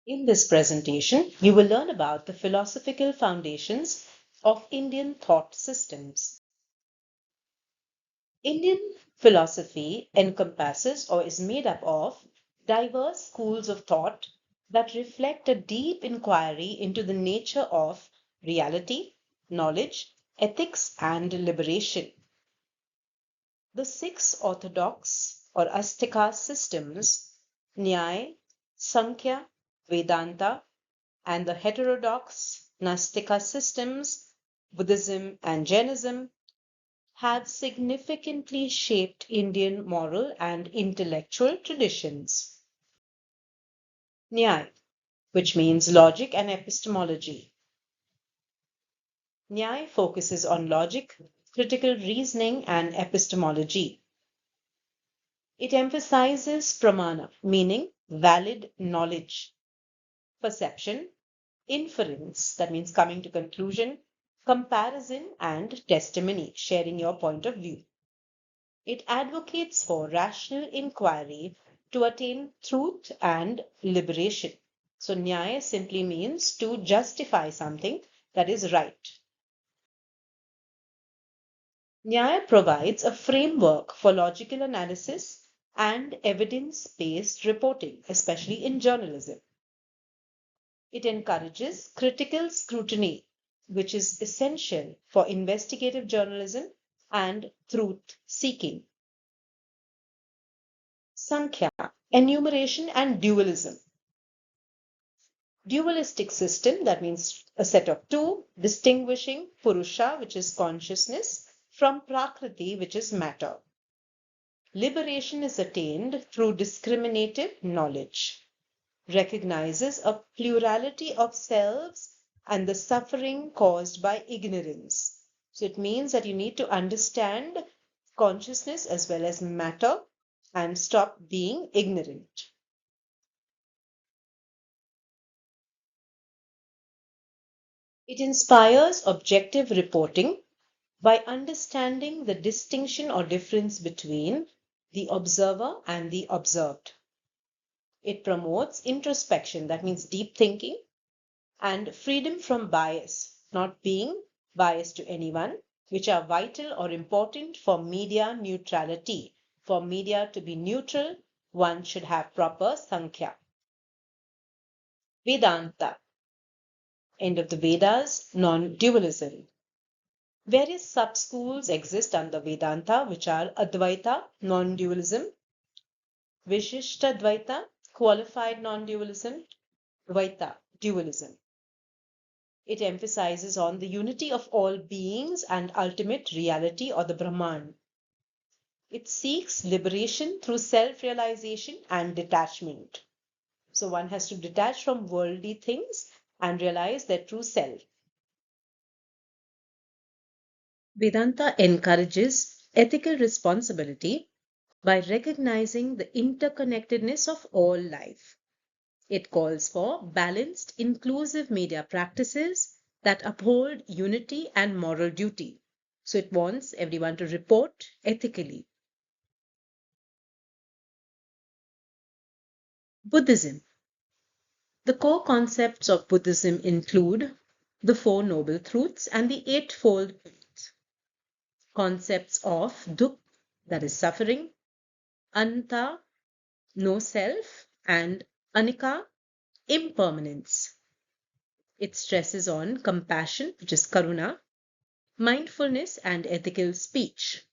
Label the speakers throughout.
Speaker 1: In this presentation, you will learn about the philosophical foundations of Indian thought systems. Indian philosophy encompasses or is made up of diverse schools of thought that reflect a deep inquiry into the nature of reality, knowledge, ethics, and liberation. The six orthodox or Astika systems, Nyaya, Sankhya, Vedanta, and the heterodox Nastika systems, Buddhism and Jainism, have significantly shaped Indian moral and intellectual traditions. Nyaya, which means logic and epistemology. Nyaya focuses on logic, critical reasoning, and epistemology. It emphasizes pramana, meaning valid knowledge, perception, inference, that means coming to conclusion, comparison, and testimony, sharing your point of view. It advocates for rational inquiry to attain truth and liberation. So, Nyaya simply means to justify something that is right. Nyaya provides a framework for logical analysis and evidence based reporting, especially in journalism. It encourages critical scrutiny, which is essential for investigative journalism and truth seeking. Sankhya, enumeration and dualism. Dualistic system, that means a set of two, distinguishing Purusha, which is consciousness, from Prakriti, which is matter. Liberation is attained through discriminative knowledge, recognizes a plurality of selves and the suffering caused by ignorance. So it means that you need to understand consciousness as well as matter and stop being ignorant. It inspires objective reporting by understanding the distinction or difference between the observer and the observed. It promotes introspection, that means deep thinking, and freedom from bias, not being biased to anyone, which are vital or important for media neutrality. For media to be neutral, one should have proper Sankhya. Vedanta, end of the Vedas, non-dualism. Various sub-schools exist under Vedanta, which are Advaita, non-dualism, Vishishtadvaita, qualified non-dualism, Dvaita, dualism. It emphasizes on the unity of all beings and ultimate reality or the Brahman. It seeks liberation through self-realization and detachment. So one has to detach from worldly things and realize their true self. Vedanta encourages ethical responsibility by recognizing the interconnectedness of all life. It calls for balanced, inclusive media practices that uphold unity and moral duty. So it wants everyone to report ethically. Buddhism. The core concepts of Buddhism include the Four Noble Truths and the Eightfold concepts of Dukh, that is suffering, Anta, no self, and Anika, impermanence. It stresses on compassion, which is Karuna, mindfulness, and ethical speech.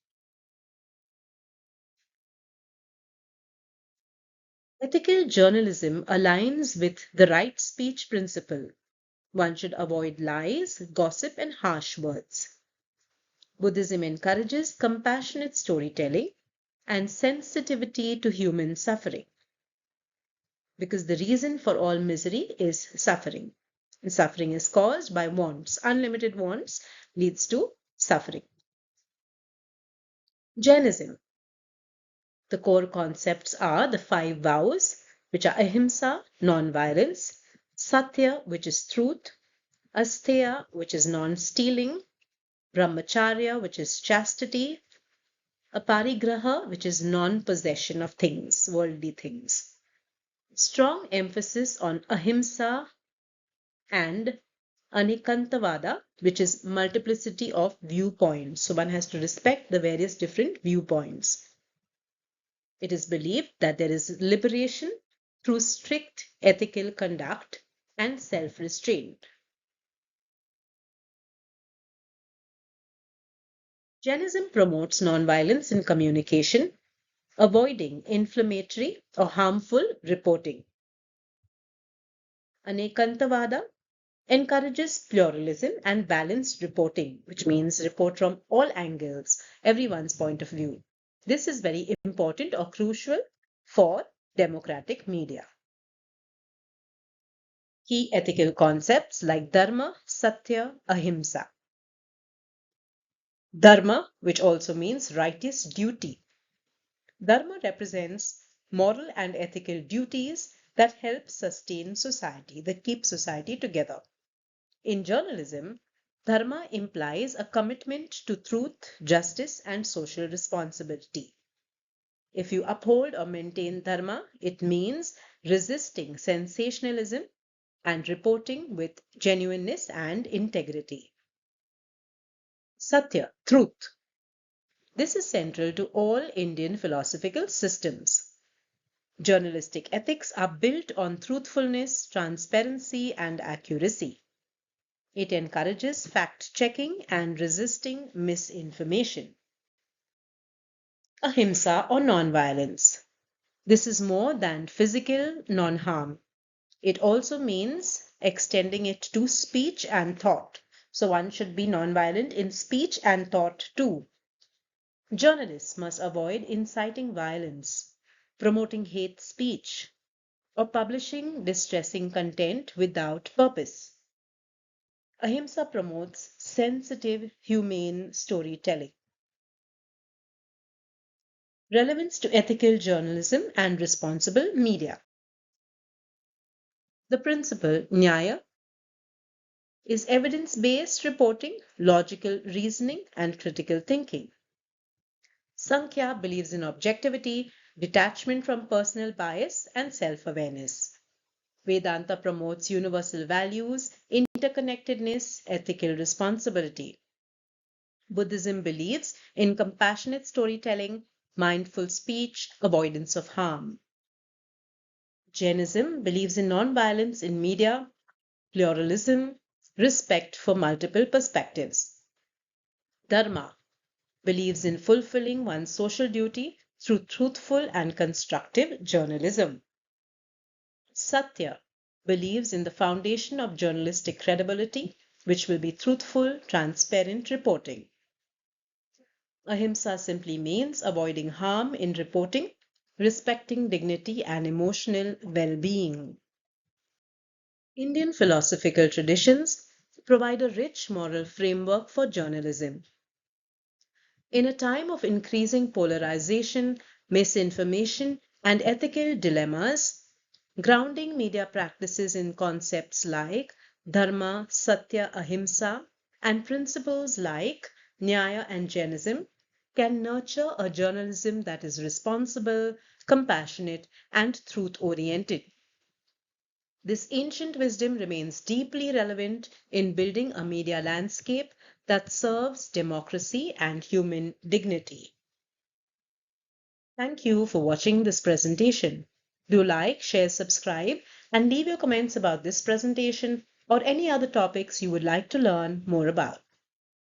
Speaker 1: Ethical journalism aligns with the right speech principle. One should avoid lies, gossip, and harsh words. Buddhism encourages compassionate storytelling and sensitivity to human suffering, because the reason for all misery is suffering. And suffering is caused by wants. Unlimited wants leads to suffering. Jainism. The core concepts are the five vows, which are ahimsa, non-violence, satya, which is truth, asteya, which is non-stealing, brahmacharya, which is chastity, aparigraha, which is non-possession of things, worldly things. Strong emphasis on ahimsa and anikantavada, which is multiplicity of viewpoints. So one has to respect the various different viewpoints. It is believed that there is liberation through strict ethical conduct and self-restraint. Jainism promotes nonviolence in communication, avoiding inflammatory or harmful reporting. Anekantavada encourages pluralism and balanced reporting, which means report from all angles, everyone's point of view. This is very important or crucial for democratic media. Key ethical concepts like dharma, satya, ahimsa. Dharma, which also means righteous duty. Dharma represents moral and ethical duties that help sustain society, that keep society together. In journalism, dharma implies a commitment to truth, justice, and social responsibility. If you uphold or maintain dharma, it means resisting sensationalism and reporting with genuineness and integrity. Satya, truth. This is central to all Indian philosophical systems. Journalistic ethics are built on truthfulness, transparency, and accuracy. It encourages fact-checking and resisting misinformation. Ahimsa or non-violence. This is more than physical non-harm. It also means extending it to speech and thought. So one should be non-violent in speech and thought too. Journalists must avoid inciting violence, promoting hate speech, or publishing distressing content without purpose. Ahimsa promotes sensitive, humane storytelling. Relevance to ethical journalism and responsible media. The principle Nyaya is evidence-based reporting, logical reasoning, and critical thinking. Sankhya believes in objectivity, detachment from personal bias, and self-awareness. Vedanta promotes universal values, interconnectedness, ethical responsibility. Buddhism believes in compassionate storytelling, mindful speech, avoidance of harm. Jainism believes in non-violence in media, pluralism, respect for multiple perspectives. Dharma believes in fulfilling one's social duty through truthful and constructive journalism. Satya believes in the foundation of journalistic credibility, which will be truthful, transparent reporting. Ahimsa simply means avoiding harm in reporting, respecting dignity and emotional well-being. Indian philosophical traditions provide a rich moral framework for journalism. In a time of increasing polarization, misinformation, and ethical dilemmas, grounding media practices in concepts like dharma, satya, ahimsa, and principles like nyaya and Jainism can nurture a journalism that is responsible, compassionate, and truth-oriented. This ancient wisdom remains deeply relevant in building a media landscape that serves democracy and human dignity. Thank you for watching this presentation. Do like, share, subscribe, and leave your comments about this presentation or any other topics you would like to learn more about.